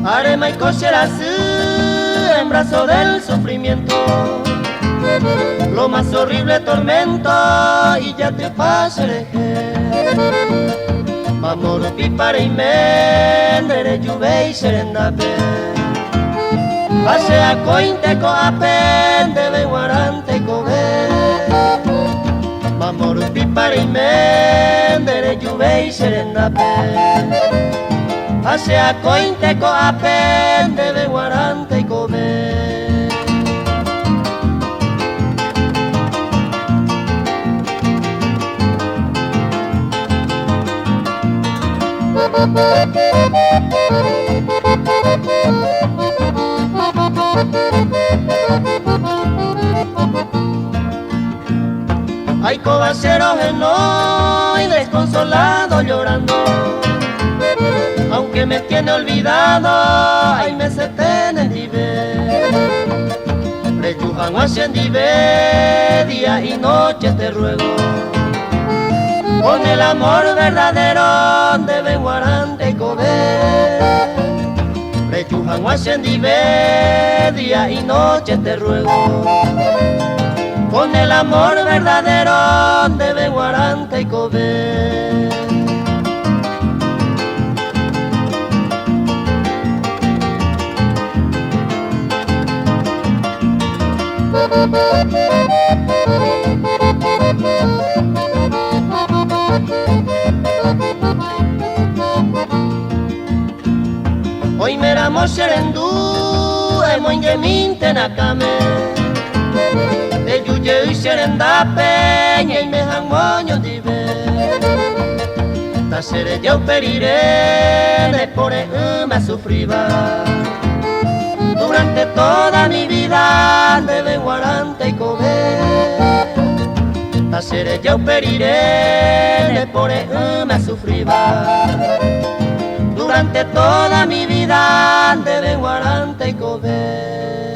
Arema y cocheras en brazo del sufrimiento, lo más horrible tormento y ya te pasaré. Mamoro pipare y mendere lluvia y serendape, pase a cointe coapen de guarante cobe. Mamoro pipare y mendere lluvia y serendape, pase a cointe coapen de guarante cobe. Hay cobaceros en hoy desconsolado llorando, aunque me tiene olvidado, ay me se tiene dive. Rechujan hacen dive, día y noche te ruego, con el amor verdadero de guarante y cobe. Rechujan hacen dive, día y noche te ruego, con el amor verdadero de guarante y cobe. Hoy me ramo serendú, emoinge minte nakame, de yuye y serendape, y me hangoño dive. Ta sere yo periré, de por me sufriba. Durante toda mi vida de guarante y cobe, ta sere yo periré, de por me sufriba. Durante toda mi vida de guarante y cobe.